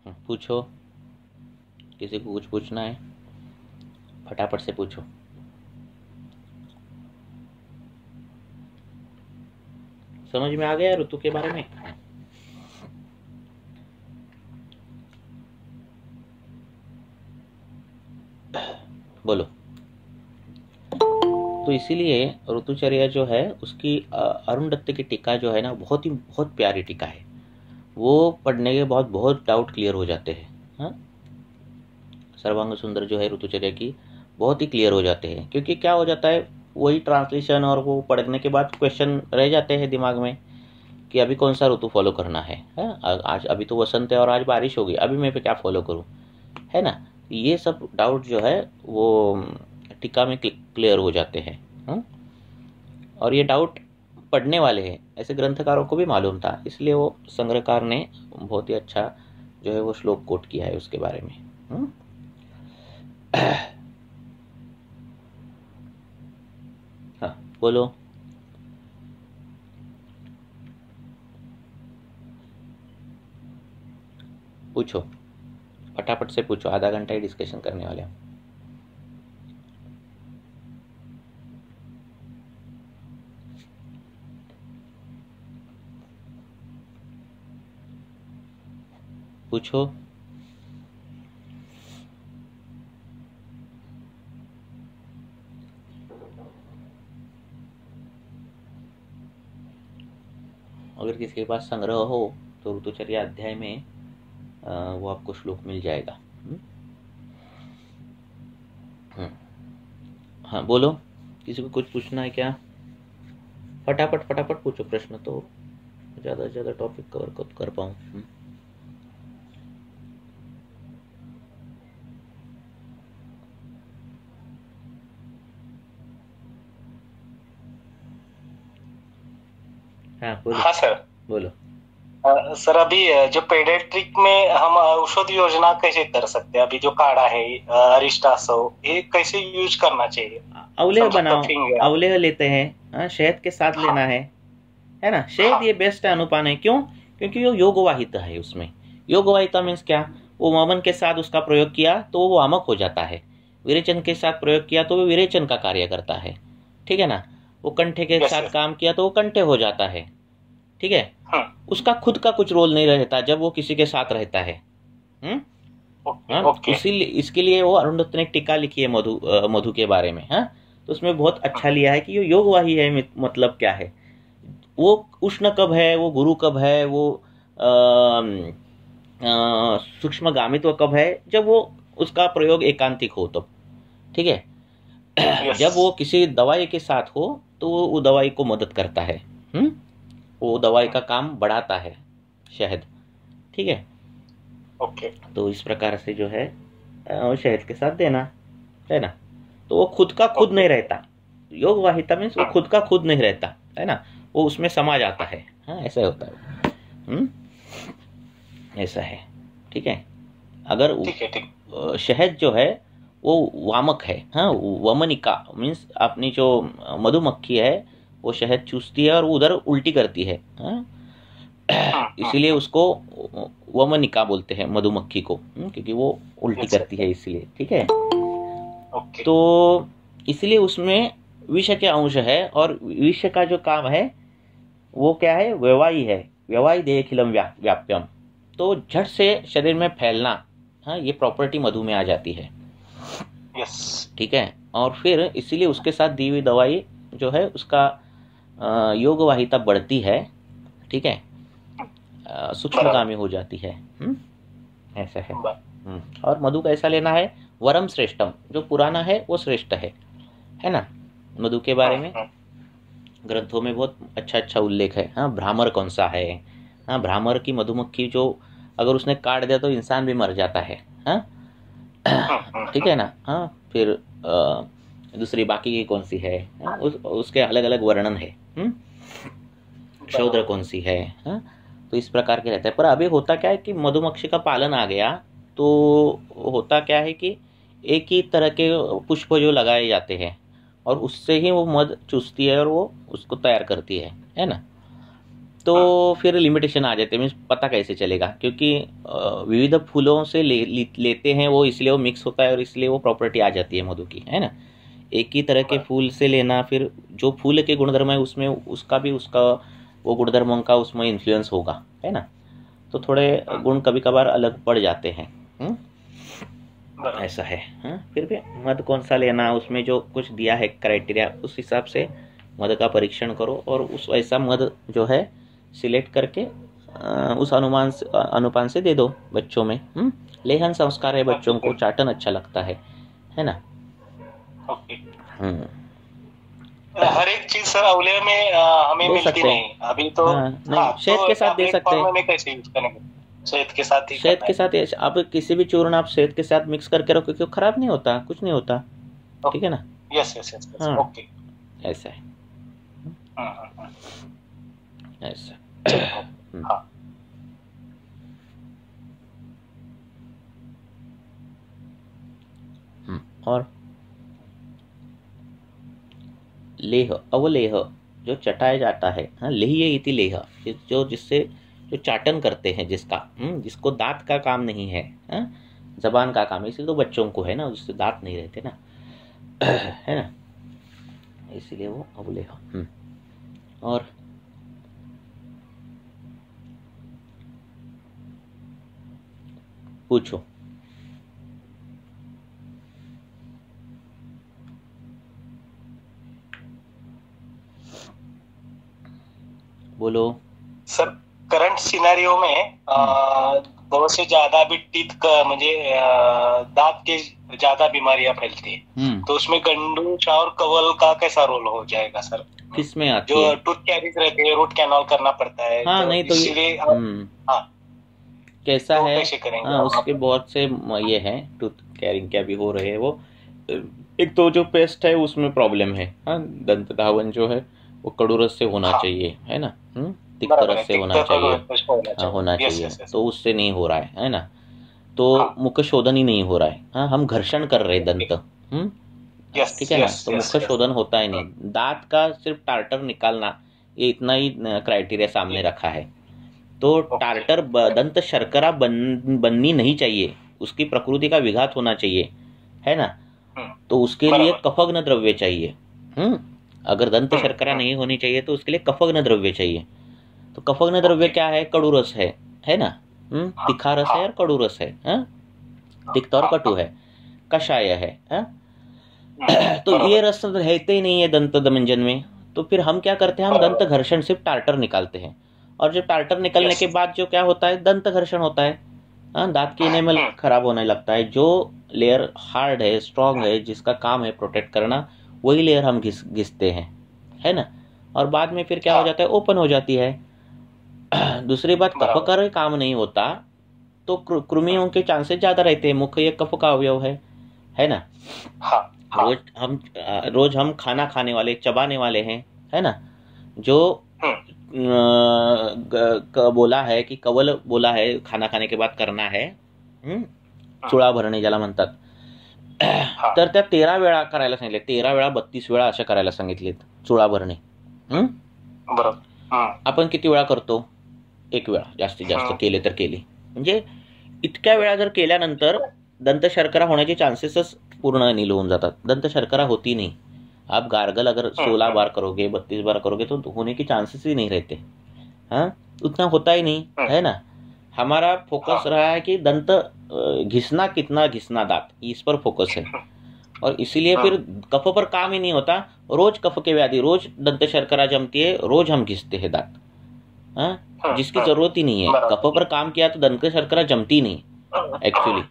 पूछो, किसी को कुछ पूछना है फटाफट से पूछो। समझ में आ गया ऋतु के बारे में? बोलो। तो इसीलिए ऋतुचर्या जो है उसकी अरुण दत्त की टीका जो है ना, बहुत प्यारी टीका है। वो पढ़ने के बाद बहुत डाउट क्लियर हो जाते हैं। हाँ, सर्वांग सुंदर जो है ऋतुचर्या की बहुत ही क्लियर हो जाते हैं, क्योंकि क्या हो जाता है, वही ट्रांसलेशन और वो पढ़ने के बाद क्वेश्चन रह जाते हैं दिमाग में कि अभी कौन सा ऋतु फॉलो करना है। आज अभी तो वसंत है और आज बारिश होगी, अभी मैं पे क्या फॉलो करूँ, है ना। ये सब डाउट जो है वो टीका में क्लियर हो जाते हैं। और ये डाउट पढ़ने वाले हैं ऐसे ग्रंथकारों को भी मालूम था, इसलिए वो संग्रहकार ने बहुत ही अच्छा जो है वो श्लोक कोट किया है उसके बारे में। हाँ बोलो। पूछो, फटाफट से पूछो, आधा घंटा ही डिस्कशन करने वाले हैं। पूछो। अगर किसी के पास संग्रह हो तो ऋतुचर्या अध्याय में वो आपको श्लोक मिल जाएगा। हाँ बोलो, किसी को कुछ पूछना है क्या? फटाफट फटाफट पूछो प्रश्न, तो ज़्यादा से ज़्यादा टॉपिक कवर कर पाऊँ। हाँ बोलो। हाँ सर। बोलो। सर अभी जो पेडियाट्रिक में हम औषध योजना कैसे कर सकते हैं? अभी जो काढ़ा है अरिस्टासो, ये कैसे यूज करना चाहिए? अवलेह समझो बनाओ, कफिंग है। अवलेह लेते हैं, शहद के साथ लेना है ना। शहद हाँ। ये बेस्ट अनुपान है, क्यों? क्योंकि वो योगवाहिता है। उसमें योगवाहिता मीन्स क्या, वो वमन के साथ उसका प्रयोग किया तो वो वामक हो जाता है, विरेचन के साथ प्रयोग किया तो वो विरेचन का कार्य करता है, ठीक है ना। वो कंठे के यस साथ यस। काम किया तो वो कंठे हो जाता है, ठीक है। उसका खुद का कुछ रोल नहीं रहता जब वो किसी के साथ रहता है। ओके हाँ, ओके। इसीलिए इसके लिए वो अरुण दत्त ने एक टीका लिखी है मधु के बारे में। हाँ, तो उसमें बहुत अच्छा लिया है कि ये योगवाही है, मतलब क्या है, वो उष्ण कब है, वो गुरु कब है, वो सूक्ष्म गामित्व कब है, जब वो उसका प्रयोग एकांतिक हो तो, ठीक है। यस। जब वो किसी दवाई के साथ हो तो वो दवाई को मदद करता है। वो दवाई का काम बढ़ाता है शहद, ठीक है। ओके तो इस प्रकार से जो है शहद के साथ देना, है ना। तो वो खुद का खुद ओके। नहीं रहता, योग वाहिता मीन्स वो खुद का खुद नहीं रहता, है ना। वो उसमें समा जाता है। हाँ, ऐसा होता है। ऐसा है, ठीक है। अगर ठीक है ठीक। शहद जो है वो वामक है। हाँ, वमनिका मीन्स अपनी जो मधुमक्खी है वो शहद चूसती है और वो उधर उल्टी करती है। हाँ, इसीलिए उसको वमनिका बोलते हैं मधुमक्खी को, क्योंकि वो उल्टी यस करती है इसलिए, ठीक है। ओके। तो इसलिए उसमें विष के अंश है, और विष का जो काम है वो क्या है, व्यवाही है। व्यवाही देहखिलम व्याप्यम, तो झट से शरीर में फैलना। हाँ, ये प्रॉपर्टी मधु में आ जाती है, यस। ठीक है। और फिर इसीलिए उसके साथ दी हुई दवाई जो है उसका योगवाहिता बढ़ती है, ठीक है, सूक्ष्मगामी हो जाती है। ऐसा है। और मधु कैसा लेना है, वरम श्रेष्ठम, जो पुराना है वो श्रेष्ठ है ना। मधु के बारे में ग्रंथों में बहुत अच्छा अच्छा उल्लेख है। हाँ, भ्रामर कौन सा है। हाँ, भ्रामर की मधुमक्खी जो अगर उसने काट दिया तो इंसान भी मर जाता है। हाँ, ठीक है ना। हाँ, फिर दूसरी बाकी की कौन सी है, उसके अलग अलग वर्णन है। शौद्र कौन सी है। हाँ, तो इस प्रकार के रहता है। पर अभी होता क्या है कि मधुमक्खी का पालन आ गया तो होता क्या है कि एक ही तरह के पुष्प जो लगाए जाते हैं और उससे ही वो मध चूसती है और वो उसको तैयार करती है ना। तो फिर लिमिटेशन आ जाते हैं, मीन्स पता कैसे चलेगा, क्योंकि विविध फूलों से लेते हैं वो, इसलिए वो मिक्स होता है और इसलिए वो प्रॉपर्टी आ जाती है मधु की, है ना। एक ही तरह के फूल से लेना, फिर जो फूल के गुणधर्म है उसमें उसका भी उसका वो गुणधर्मों का उसमें इन्फ्लुएंस होगा, है ना। तो थोड़े गुण कभी कभार अलग पड़ जाते हैं। ऐसा है। फिर भी मध कौन सा लेना, उसमें जो कुछ दिया है क्राइटेरिया, उस हिसाब से मध का परीक्षण करो और उस ऐसा मध जो है सिलेक्ट करके उस अनुपान से दे दो बच्चों में। लेहन संस्कार है, बच्चों को चाटन अच्छा लगता है ना। हर एक चीज सर अवले में हमें मिलती नहीं अभी तो। नहीं, शहद के साथ दे सकते हैं। कैसे यूज करेंगे? शहद के साथ ही, शहद के साथ आप किसी भी चूर्ण आप शहद के साथ मिक्स करके रखो, क्योंकि खराब नहीं होता, कुछ नहीं होता। ठीक है ना। यस यस यस, ओके, ऐसा है। ऐसा। हाँ। और लेह, अवलेह जो चटाया जाता है, लेह्य इति लेह, जो जिससे जो चाटन करते हैं, जिसको दांत का काम नहीं है, जबान का काम है, इसलिए तो बच्चों को है ना, जिससे दांत नहीं रहते ना, है ना, इसलिए वो अवलेह। और पूछो। बोलो सर। करंट सिनेरियो में 2 से ज्यादा भी टीथ म्हणजे दांत के ज्यादा बीमारियां फैलती है, तो उसमें गंडूच और कवल का कैसा रोल हो जाएगा सर? किसमें आती जो है? टूथ कैरीज रहते हैं, रूट कैनाल करना पड़ता है। हाँ, नहीं तो इसलिए कैसा तो है, कैसे करेंगे? उसके बहुत से ये हैं, टूथ कैरिंग क्या भी हो रहे हैं वो। एक तो जो पेस्ट है उसमें प्रॉब्लम है, दंत धावन जो है वो कड़ूरस से होना चाहिए, है ना, तिक्त रस से होना चाहिए, तो उससे नहीं हो रहा है ना। तो मुख शोधन ही नहीं हो रहा है, हम घर्षण कर रहे दंत, ठीक है ना, तो मुख शोधन होता ही नहीं। दांत का सिर्फ टार्टर निकालना, ये इतना ही क्राइटेरिया सामने रखा है। तो टार्टर दंत शर्करा बननी नहीं चाहिए, उसकी प्रकृति का विघात होना चाहिए, है ना। तो उसके लिए कफग्न द्रव्य चाहिए। अगर दंत शर्करा नहीं होनी चाहिए तो उसके लिए कफग्न द्रव्य चाहिए। तो कफग्न द्रव्य क्या है? कड़ूरस है ना, तीखा रस है और कड़ूरस है, तिक्त और कटु है, कषाय है, तो ये रस रहते ही नहीं है दंत मंजन में। तो फिर हम क्या करते हैं, हम दंत घर्षण सिर्फ टार्टर निकालते हैं, और जब टार्टर निकलने के बाद जो क्या होता है, दंत घर्षण होता है, दांत की एनेमल खराब होने लगता है। जो लेयर हार्ड है, स्ट्रांग है, जिसका काम है प्रोटेक्ट करना, वही लेयर हम घिसते हैं, है ना। और बाद में फिर क्या हो जाता है, ओपन हो जाती है। दूसरी बात, कफ का काम नहीं होता तो कृमियों के चांसेस ज्यादा रहते हैं। मुख ये कफ का अवयव है ना। रोज हम खाना खाने वाले, चबाने वाले हैं, है ना। जो बोला है कि कवल बोला है खाना खाने के बाद करना है, चुळा भरणे ज्याला म्हणतात, तर त्या 13 वेळा करायला सांगितले, 13 वेळा 32 वेळा अशा करायला सांगितलेत चुळा भरणे। आपण किती वेळा करतो? 1 वेळा, जास्तीत जास्त केले तर केले। म्हणजे इतक्या वेळा जर केल्यानंतर दंत शर्करा होण्याचे चान्सेसच पूर्ण नील होऊन जातात। दंत शर्करा होती नहीं। आप गार्गल अगर 16 बार करोगे, 32 बार करोगे तो होने के चांसेस ही नहीं रहते, उतना होता ही नहीं, है ना। हमारा फोकस रहा है कि दंत घिसना, कितना घिसना दांत, इस पर फोकस है, और इसीलिए फिर कफ पर काम ही नहीं होता। रोज कफ के व्याधि, रोज दंत शर्करा जमती है, रोज हम घिसते हैं दांत, जिसकी जरूरत ही नहीं है। कफ पर काम किया तो दंत शर्करा जमती नहीं एक्चुअली।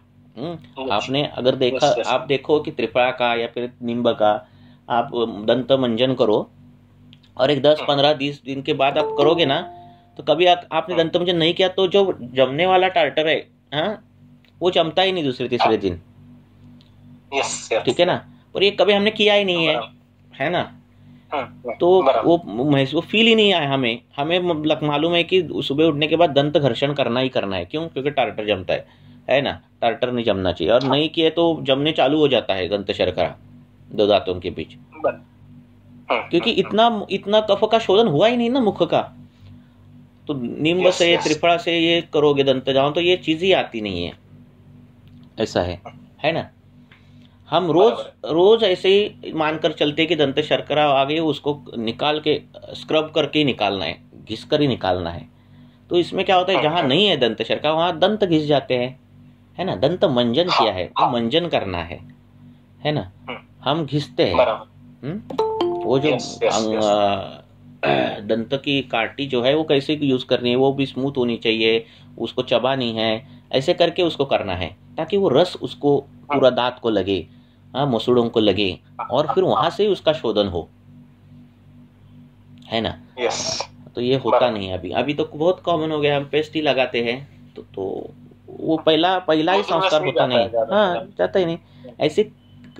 आपने अगर देखा, आप देखो कि त्रिफला का या फिर नींब का आप दंत मंजन करो, और एक 10, 15, 20 दिन के बाद आप करोगे ना, तो कभी आपने दंत मंजन नहीं किया तो जो जमने वाला टार्टर है, वो जमता ही नहीं दूसरे तीसरे दिन। ठीक है ना। और ये कभी हमने किया ही नहीं है ना। तो वो फील ही नहीं आया हमें मालूम है कि सुबह उठने के बाद दंत घर्षण करना ही करना है। क्यों? क्योंकि टार्टर जमता है ना। टार्टर नहीं जमना चाहिए, और नहीं किए तो जमने चालू हो जाता है दंत शर्करा दो दांतों के बीच, क्योंकि इतना कफ का शोधन हुआ ही नहीं ना मुख का। तो निम्ब से त्रिफला से ये करोगे दंत जाओ तो ये चीज ही आती नहीं है, ऐसा है ना। हम रोज ऐसे ही मानकर चलते कि दंत शर्करा आ गई, उसको निकाल के स्क्रब करके ही निकालना है, घिस कर ही निकालना है। तो इसमें क्या होता है, जहां नहीं है दंत शर्करा वहां दंत घिस जाते हैं, है ना। दंत मंजन किया है, वो मंजन करना है ना। हम घिसते हैं। वो जो दंत की काटी जो है वो कैसे यूज करनी है, वो भी स्मूथ होनी चाहिए, उसको चबानी है, ऐसे करके उसको करना है ताकि वो रस उसको पूरा दांत को लगे, मसूड़ों को लगे, और फिर वहां से उसका शोधन हो, है ना। तो ये होता नहीं है अभी तो बहुत कॉमन हो गया, हम पेस्ट ही लगाते हैं। तो वो पहला ही संस्कार होता नहीं, हाँ जाता ही नहीं। ऐसे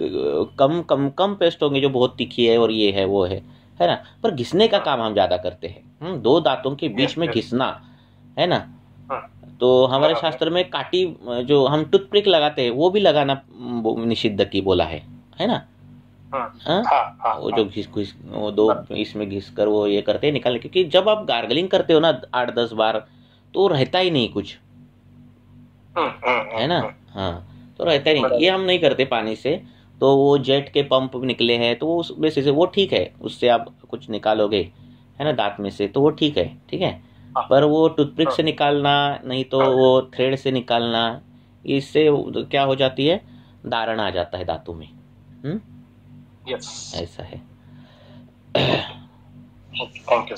कम कम कम पेस्ट होंगे जो बहुत तीखी है और ये है वो है ना। पर घिसने का काम हम ज्यादा करते हैं, दो दांतों के बीच में घिसना, है ना। तो हमारे शास्त्र में काटी जो हम टूथपिक लगाते हैं वो भी लगाना निषिद्ध की बोला है ना। वो जो वो दो इसमें घिस कर वो ये करते हैं निकालने, क्योंकि जब आप गार्गलिंग करते हो ना 8-10 बार तो रहता ही नहीं कुछ, है ना। हाँ, तो रहता ही नहीं, ये हम नहीं करते पानी से। तो वो जेट के पंप निकले हैं तो वो वैसे से वो ठीक है, उससे आप कुछ निकालोगे, है ना, दांत में से, तो वो ठीक है। पर वो टूथपिक से निकालना, नहीं तो वो थ्रेड से निकालना, इससे क्या हो जाती है, दारण आ जाता है दांतों में। ऐसा है। Thank you.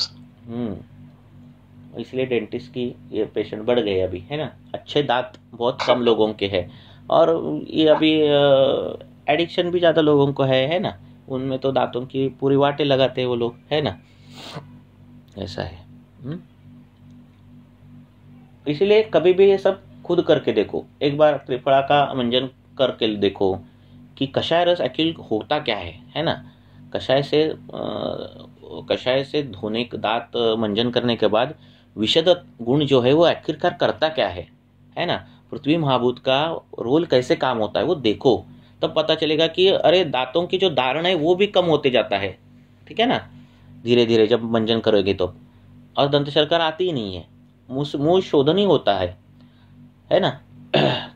इसलिए डेंटिस्ट की ये पेशेंट बढ़ गए अभी, है ना। अच्छे दांत बहुत कम लोगों के हैं, और ये अभी एडिक्शन भी ज़्यादा लोगों को है ना। उनमें तो दांतों की पूरी वाटें लगाते हैं वो लोग, है ना। ऐसा है। इसलिए कभी भी ये सब खुद करके देखो, एक बार त्रिफला का मंजन करके देखो कि कषाय रस एक्चुअली होता क्या है ना। कषाय से धोने दांत मंजन करने के बाद विशद गुण जो है वो आखिरकार करता क्या है ना। पृथ्वी महाभूत का रोल कैसे काम होता है वो देखो, तब पता चलेगा कि अरे दांतों की जो धारण है वो भी कम होते जाता है, ठीक है ना, धीरे धीरे जब मंजन करोगे तो। और दंत शर्करा आती ही नहीं है, मुंह शोधन ही होता है ना।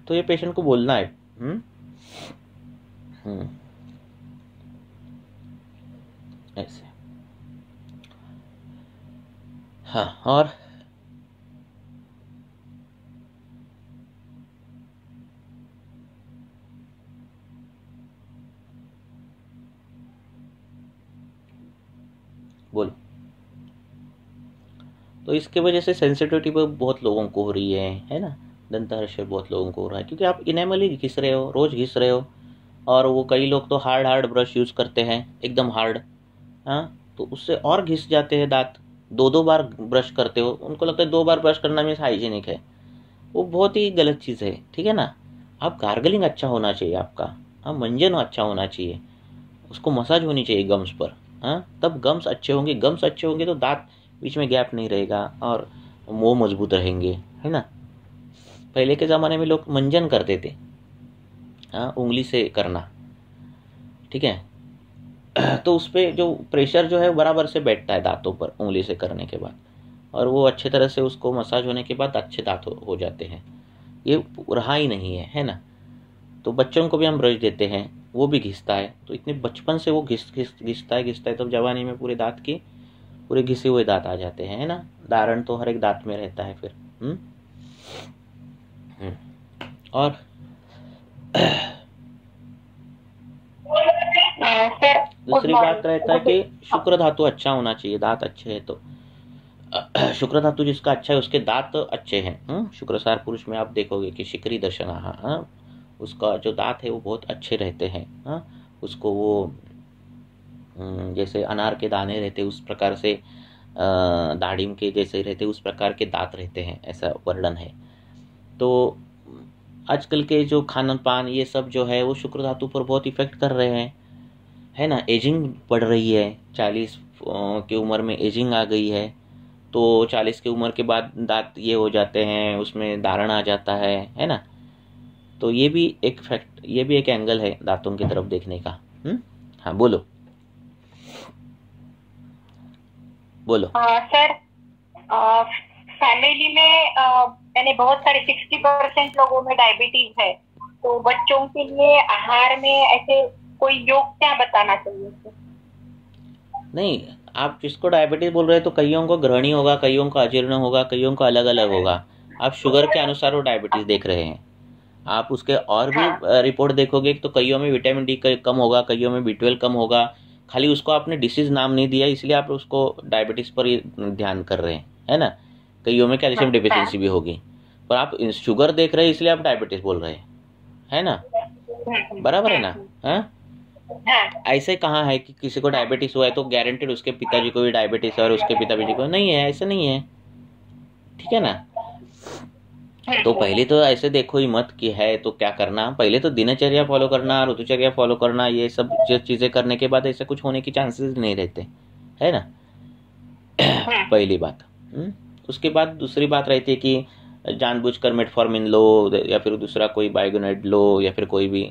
तो ये पेशेंट को बोलना है। ऐसे। हाँ, और बोलो। तो इसके वजह से सेंसिटिविटी बहुत लोगों को हो रही है ना। दंत हर्ष बहुत लोगों को हो रहा है क्योंकि आप इनेमल ही घिस रहे हो, रोज घिस रहे हो। और वो कई लोग तो हार्ड ब्रश यूज करते हैं, एकदम हार्ड, हाँ, तो उससे और घिस जाते हैं दांत। 2-2 बार ब्रश करते हो, उनको लगता है 2 बार ब्रश करना मीन्स हाइजीनिक है। वो बहुत ही गलत चीज़ है, ठीक है ना। आप गार्गलिंग अच्छा होना चाहिए आपका, हाँ, मंजन अच्छा होना चाहिए, उसको मसाज होनी चाहिए गम्स पर, हाँ, तब गम्स अच्छे होंगे। गम्स अच्छे होंगे तो दांत बीच में गैप नहीं रहेगा और मुंह मजबूत रहेंगे, है ना। पहले के ज़माने में लोग मंजन करते थे, हाँ, उंगली से करना, ठीक है। तो उस पर जो प्रेशर जो है बराबर से बैठता है दांतों पर उंगली से करने के बाद, और वो अच्छे तरह से उसको मसाज होने के बाद अच्छे दांत हो जाते हैं। ये रहा ही नहीं है ना। तो बच्चों को भी हम ब्रश देते हैं, वो भी घिसता है, तो इतने बचपन से वो घिसता है, तब जवानी में पूरे दांत की पूरे घिसे हुए दांत आ जाते हैं, है ना। दारण तो हर एक दांत में रहता है फिर। और दूसरी बात रहता है कि शुक्र धातु अच्छा होना चाहिए, दांत अच्छे है तो। शुक्र धातु जिसका अच्छा है उसके दांत अच्छे हैं। शुक्रसार पुरुष में आप देखोगे कि शिखरी दर्शन, उसका जो दांत है वो बहुत अच्छे रहते हैं। उसको वो जैसे अनार के दाने रहते उस प्रकार से, दाढ़िम के जैसे रहते उस प्रकार के दांत रहते हैं, ऐसा वर्णन है। तो आजकल के जो खान पान ये सब जो है वो शुक्र धातु पर बहुत इफेक्ट कर रहे हैं, है ना। एजिंग बढ़ रही है, 40 की उम्र में एजिंग आ गई है, तो 40 की उम्र के बाद दांत ये हो जाते हैं, उसमें दारण आ जाता है ना। तो ये भी एक फैक्ट, ये भी एक एंगल है दांतों की तरफ देखने का। हाँ, बोलो। सर, फैमिली में यानी बहुत सारे 60% लोगों में डायबिटीज है, तो बच्चों के लिए आहार में ऐसे कोई योग क्या बताना चाहिए? नहीं, आप जिसको डायबिटीज बोल रहे हैं तो कईयों को ग्रहणी होगा, कईयों को अजीर्ण होगा, कईयों को अलग अलग होगा। आप शुगर के अनुसार वो डायबिटीज देख रहे हैं। आप उसके और भी रिपोर्ट देखोगे तो कईयों में विटामिन डी कम होगा, कईयों में B12 कम होगा। खाली उसको आपने डिसीज नाम नहीं दिया, इसलिए आप उसको डायबिटीज पर ही ध्यान कर रहे हैं, है ना। कईयों में कैल्शियम डिफिशियंसी भी होगी, पर आप शुगर देख रहे हैं इसलिए आप डायबिटीज बोल रहे हैं, है ना। बराबर है ना। हाँ, ऐसे कहाँ है कि किसी को डायबिटीज हुआ है तो गारंटेड उसके पिताजी को भी डायबिटीज है और उसके पिताजी को नहीं है, ऐसा नहीं है, ठीक है ना। तो पहले तो ऐसे देखो ही मत कि है तो क्या करना, पहले तो दिनचर्या फॉलो करना, ऋतुचर्या फॉलो करना, ये सब चीजें करने के बाद ऐसा कुछ होने के चांसेस नहीं रहते, है ना। पहली बात। उसके बाद दूसरी बात रहती है कि जानबूझकर मेटफॉर्मिन लो या फिर दूसरा कोई बायोगोनाइड लो या फिर कोई भी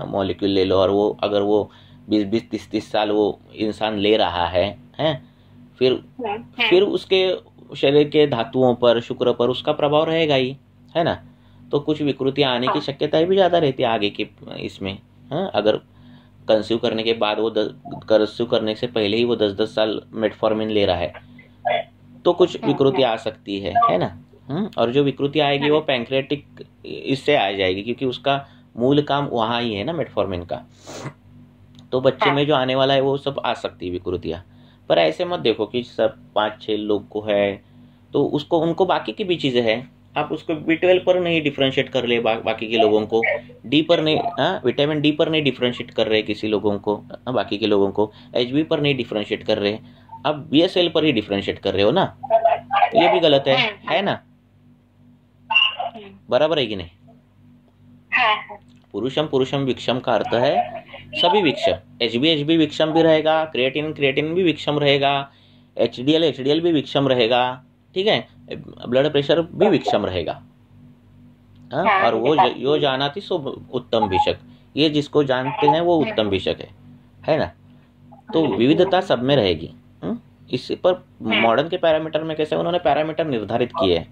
मॉलिक्यूल ले लो, और वो अगर वो 20-20, 30-30 साल वो इंसान ले रहा है फिर उसके शरीर के धातुओं पर, शुक्र पर उसका प्रभाव रहेगा ही, है ना। तो कुछ विकृतियां आने की शक्यता भी ज़्यादा रहती है आगे के इसमें। अगर कंसीव करने के बाद वो कंसीव करने से पहले ही वो 10-10 साल मेटफॉर्मिन ले रहा है तो कुछ विकृति आ सकती है ना। और जो विकृति आएगी वो पैंक्रियाटिक इससे आ जाएगी, क्योंकि उसका मूल काम वहाँ ही है ना मेटफॉर्मिन का। तो बच्चे में जो आने वाला है वो सब आ सकती है विकृतियाँ। पर ऐसे मत देखो कि सब 5-6 लोग को है तो उसको उनको बाकी की भी चीज़ें हैं, आप उसको B12 पर नहीं डिफ्रेंशिएट कर ले, बाकी के लोगों को डी पर नहीं, विटामिन डी पर नहीं डिफ्रेंशिएट कर रहे किसी लोगों को, बाकी के लोगों को HB पर नहीं डिफ्रेंशिएट कर रहे, अब BSL पर ही डिफ्रेंशिएट कर रहे हो ना, तो ये भी गलत है ना। बराबर है कि नहीं। पुरुषम विक्षम का अर्थ है सभी विक्षम, HB विक्षम भी रहेगा, क्रिएटिन भी विक्षम रहेगा, HDL भी विक्षम रहेगा, ठीक है, ब्लड प्रेशर भी विक्षम रहेगा। और वो यो जानाति सो उत्तम भिषक, ये जिसको जानते हैं वो उत्तम भिषक है ना। तो विविधता सब में रहेगी। इस पर मॉडर्न के पैरामीटर में कैसे उन्होंने पैरामीटर निर्धारित किए हैं,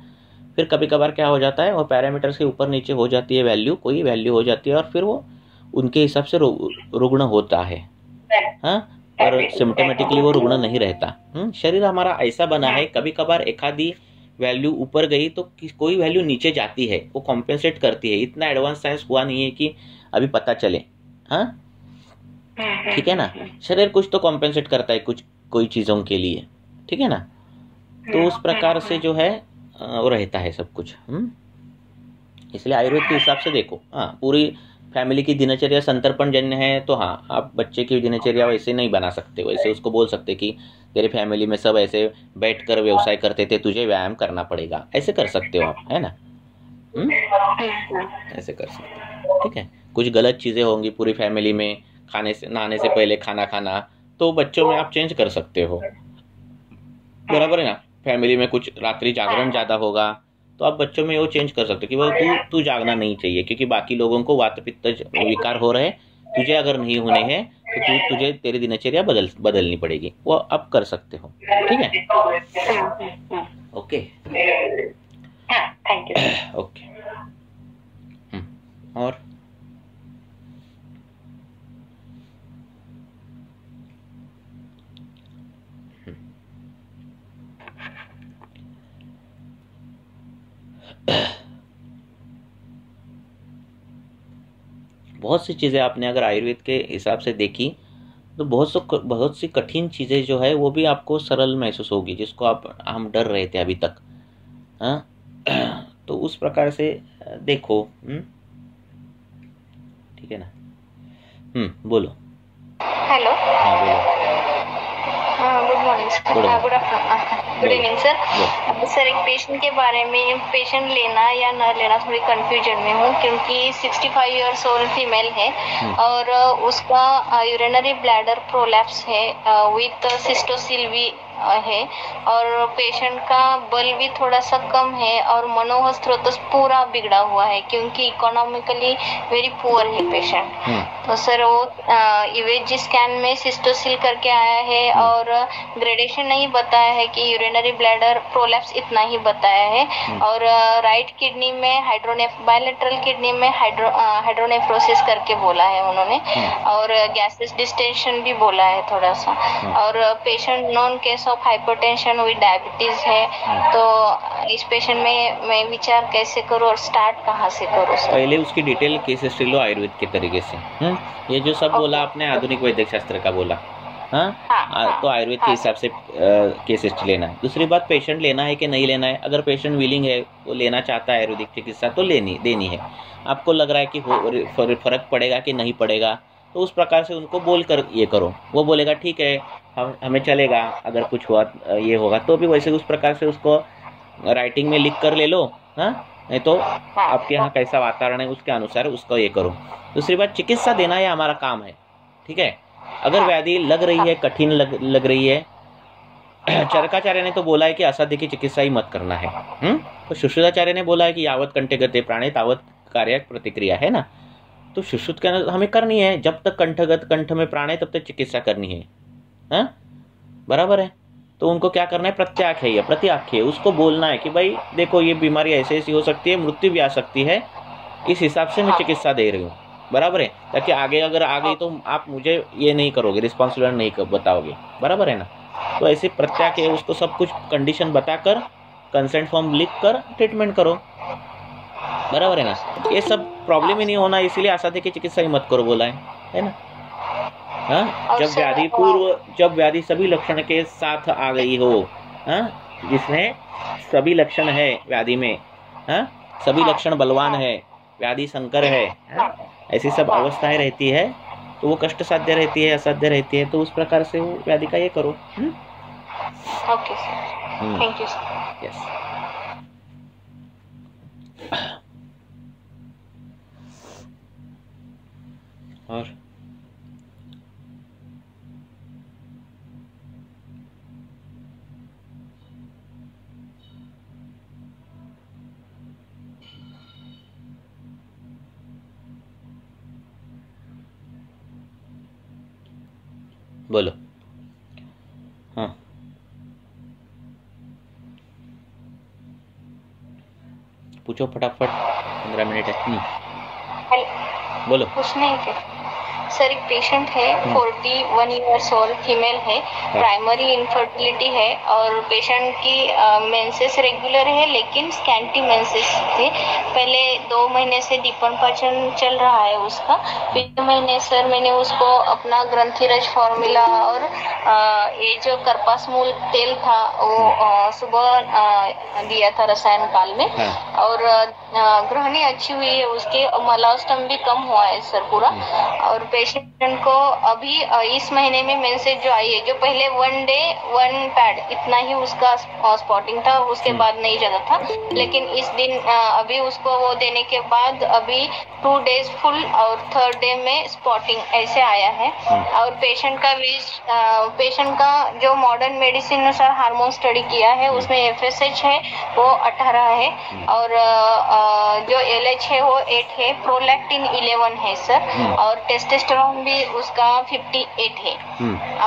फिर कभी कभार क्या हो जाता है वो पैरामीटर्स के ऊपर नीचे हो जाती है वैल्यू, कोई वैल्यू हो जाती है और फिर वो उनके हिसाब से रुग्ण होता है, और सिम्टोमेटिकली वो रुग्ण नहीं रहता। शरीर हमारा ऐसा बना है, कभी कभार एक आधी वैल्यू ऊपर गई तो कोई वैल्यू नीचे जाती है, वो कॉम्पेंसेट करती है। इतना एडवांस साइंस हुआ नहीं है कि अभी पता चले, ठीक है ना। शरीर कुछ तो कॉम्पेंसेट करता है कुछ कोई चीज़ों के लिए, ठीक है ना। तो उस प्रकार से जो है वो रहता है सब कुछ। इसलिए आयुर्वेद के हिसाब से देखो, पूरी फैमिली की दिनचर्या संतर्पण जन्य है तो आप बच्चे की दिनचर्या वैसे नहीं बना सकते, वैसे उसको बोल सकते कि तेरे फैमिली में सब ऐसे बैठकर व्यवसाय करते थे, तुझे व्यायाम करना पड़ेगा, ऐसे कर सकते हो आप, है ना। ऐसे कर सकते हो, ठीक है। कुछ गलत चीज़ें होंगी पूरी फैमिली में, नहाने से पहले खाना खाना, तो बच्चों में आप चेंज कर सकते हो, बराबर है ना। फैमिली में कुछ रात्रि जागरण ज़्यादा होगा तो आप बच्चों में वो चेंज कर सकते हो कि वो तू जागना नहीं चाहिए, क्योंकि बाकी लोगों को वात पित्त विकार हो रहे, तुझे अगर नहीं होने हैं तो तुझे तेरी दिनचर्या बदलनी पड़ेगी, वो आप कर सकते हो, ठीक है। Okay, thank you. ओके। और बहुत सी चीज़ें आपने अगर आयुर्वेद के हिसाब से देखी तो बहुत सी कठिन चीज़ें जो है वो भी आपको सरल महसूस होगी, जिसको हम डर रहे थे अभी तक। तो उस प्रकार से देखो, ठीक है ना। बोलो। हेलो। हाँ बोलो। Good morning sir, good evening sir. Sir एक पेशेंट के बारे में, पेशेंट लेना या न लेना थोड़ी कंफ्यूजन में हूँ, क्योंकि 65 इयर्स ओल्ड फीमेल है और उसका यूरिनरी ब्लैडर प्रोलैप्स है विथ सिस्टोसिल भी है और पेशेंट का बल भी थोड़ा सा कम है और मनोहर स्रोत पूरा बिगड़ा हुआ है क्योंकि इकोनॉमिकली वेरी पुअर है पेशेंट। तो सर वो यूएजी स्कैन में सिस्टोसिल करके आया है और ग्रेडेशन नहीं बताया है कि यूरिनरी ब्लैडर प्रोलैप्स इतना ही बताया है और राइट किडनी में बायलैटरल किडनी में हाइड्रोनेफ्रोसिस करके बोला है उन्होंने और गैसेस डिस्टेंशन भी बोला है थोड़ा सा और patient non case of hypertension with diabetes है। तो इस पेशेंट में मैं विचार कैसे करूँ और स्टार्ट कहाँ से करूँ? पहले उसकी डिटेल केस हिस्ट्री लो आयुर्वेद के तरीके से। ये जो सब बोला आपने आधुनिक वैद्यक शास्त्र का बोला, तो आयुर्वेद के हिसाब से केस हिस्ट्री लेना है। दूसरी बात, पेशेंट लेना है कि नहीं लेना है। अगर पेशेंट विलिंग है, वो लेना चाहता है आयुर्वेदिक चिकित्सा, तो देनी है। आपको लग रहा है कि फर्क पड़ेगा कि नहीं पड़ेगा, तो उस प्रकार से उनको बोल कर ये करो। वो बोलेगा ठीक है हमें चलेगा, अगर कुछ हुआ ये होगा तो भी वैसे उस प्रकार से उसको राइटिंग में लिख कर ले लो। नहीं तो आपके यहाँ कैसा वातावरण है उसके अनुसार उसको ये करो। दूसरी बात, चिकित्सा देना ये हमारा काम है, ठीक है। अगर व्याधि लग रही है, कठिन लग रही है, चरकाचार्य ने तो बोला है कि असाध्य की चिकित्सा ही मत करना है। तो सुश्रुताचार्य ने बोला है कि यावत कंठे गते प्राणे तावत कार्य प्रतिक्रिया, है ना। तो सुश्रुत के हमें करनी है, जब तक कंठ में प्राण है तब तक चिकित्सा करनी है, बराबर है। तो उनको क्या करना है, प्रत्याख्य या प्रत्याख्य उसको बोलना है कि भाई देखो ये बीमारी ऐसे ऐसी हो सकती है, मृत्यु भी आ सकती है, इस हिसाब से मैं चिकित्सा दे रही हूँ, बराबर है। ताकि आगे अगर आ गई तो आप मुझे ये नहीं करोगे, रिस्पॉन्सिबल नहीं बताओगे, बराबर है ना। तो ऐसे प्रत्याख्य उसको सब कुछ कंडीशन बताकर कंसेंट फॉर्म लिख कर ट्रीटमेंट करो, बराबर है ना। ये सब प्रॉब्लम ही नहीं होना, इसीलिए असाध्य की चिकित्सा ही मत करो बोला है ना। जब व्याधि सभी लक्षण के साथ आ गई हो, जिसमें सभी लक्षण है व्याधि में, सभी लक्षण बलवान है, व्याधि संकर है, ऐसी सब अवस्थाएं रहती है, तो वो कष्ट साध्य रहती है, असाध्य रहती है। तो उस प्रकार से वो व्याधि का ये करो। Okay sir, thank you sir. Yes. और बोलो। हाँ, पूछो फटाफट, 15 मिनट है। हेलो, बोलो। कुछ नहीं क्या सर, एक पेशेंट है 41 ईयर्स ओल्ड फीमेल है, प्राइमरी इनफर्टिलिटी है और पेशेंट की मेंसेस रेगुलर है लेकिन स्कैंटी मेंसेस थे। पहले 2 महीने से दीपनपाचन चल रहा है उसका। पिछले महीने सर मैंने उसको अपना ग्रंथिरज फॉर्मूला और ये जो करपास मूल तेल था वो सुबह दिया था रसायन काल में और ग्रहणी अच्छी हुई है उसकी, मलास्टम भी कम हुआ है सर पूरा। और पेशेंट को अभी इस महीने में मेंसेस जो आई है, जो पहले 1 डे 1 पैड इतना ही उसका स्पॉटिंग था, उसके बाद नहीं ज्यादा था, लेकिन इस दिन अभी उसको वो देने के बाद अभी 2 डेज फुल और 3rd डे में स्पॉटिंग ऐसे आया है। और पेशेंट का जो मॉडर्न मेडिसिन अनुसार हार्मोन स्टडी किया है उसमें FSH है वो 18 है और जो LH है वो 8 है, प्रोलैक्टिन 11 है सर और टेस्टोस्टेरोन भी उसका 58 है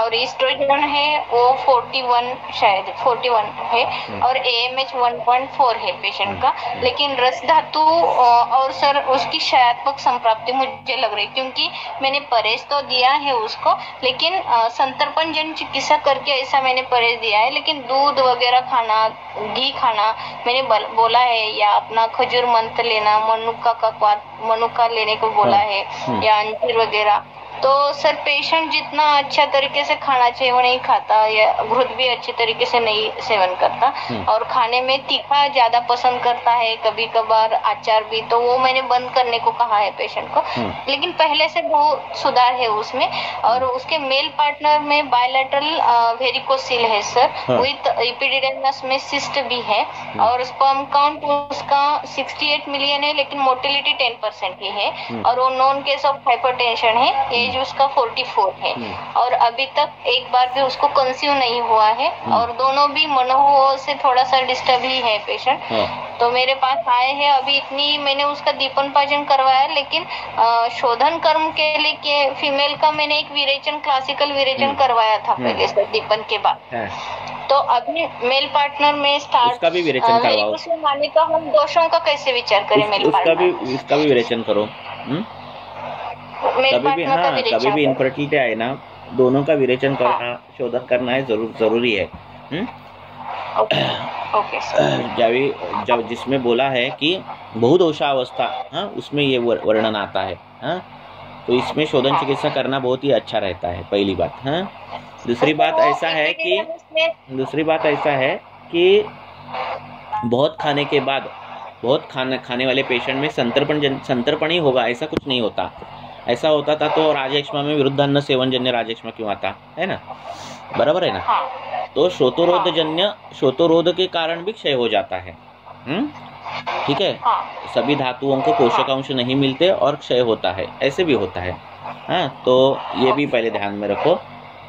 और ईस्ट्रोजन है वो 41 शायद 41 है और AMH 1.4 है पेशेंट का। लेकिन रस धातु और सर उसकी शयात्मक संप्राप्ति मुझे लग रही, क्योंकि मैंने परहेज तो दिया है उसको, लेकिन संतर्पण जन चिकित्सा करके ऐसा मैंने परहेज दिया है, लेकिन दूध वगैरह खाना, घी खाना मैंने बोला है, या अपना खजूर मंत्र लेना, मनुका लेने को बोला है या अंजीर वगैरह। तो सर पेशेंट जितना अच्छा तरीके से खाना चाहिए वो नहीं खाता, या घृत भी अच्छे तरीके से नहीं सेवन करता और खाने में तीखा ज्यादा पसंद करता है, कभी कभार अचार भी, तो वो मैंने बंद करने को कहा है पेशेंट को। लेकिन पहले से बहुत सुधार है उसमें। और उसके मेल पार्टनर में बायलैटरल वेरिकोसिल है सर, विथ एपिडिडेमस में सिस्ट भी है और स्पर्म काउंट उसका 68 मिलियन है, लेकिन मोर्टेलिटी 10% ही है और वो नॉन केस ऑफ हाइपरटेंशन है। एज एज उसका 44 है और अभी तक एक बार भी उसको कंसीव नहीं हुआ है और दोनों भी मनोह से थोड़ा सा डिस्टर्ब ही है पेशेंट। तो मेरे पास आए हैं अभी, इतनी मैंने उसका दीपन पाचन करवाया, लेकिन शोधन कर्म के लिए फीमेल का मैंने एक विरेचन, क्लासिकल विरेचन करवाया था पहले से दीपन के बाद। तो अभी मेल पार्टनर में स्टार्ट उसका भी विरेचन करवाओ। उसमें माने तो हम दोषों का कैसे विचार करें? मेल पार्टनर उसका भी विरेचन करो। कभी भी इनफर्टिलिटी आए ना, दोनों का विरेचन करना, शोधन करना है जरूरी है। जब जिसमें बोला है कि बहुदोषावस्था, उसमें ये वर्णन आता है, तो इसमें शोधन चिकित्सा करना बहुत ही अच्छा रहता है, पहली बात। दूसरी बात ऐसा है कि बहुत खाने के बाद, बहुत खाने वाले पेशेंट में संतर्पण ही होगा, ऐसा कुछ नहीं होता। ऐसा होता था तो राजयक्ष्मा में विरुद्धान्न सेवन जन्य राजयक्ष्मा क्यों आता है ना, बराबर है ना। तो श्रोतोरोध के कारण भी क्षय हो जाता है। ठीक है, सभी धातुओं को पोषक अंश नहीं मिलते और क्षय होता है, ऐसे भी होता है। तो ये भी पहले ध्यान में रखो।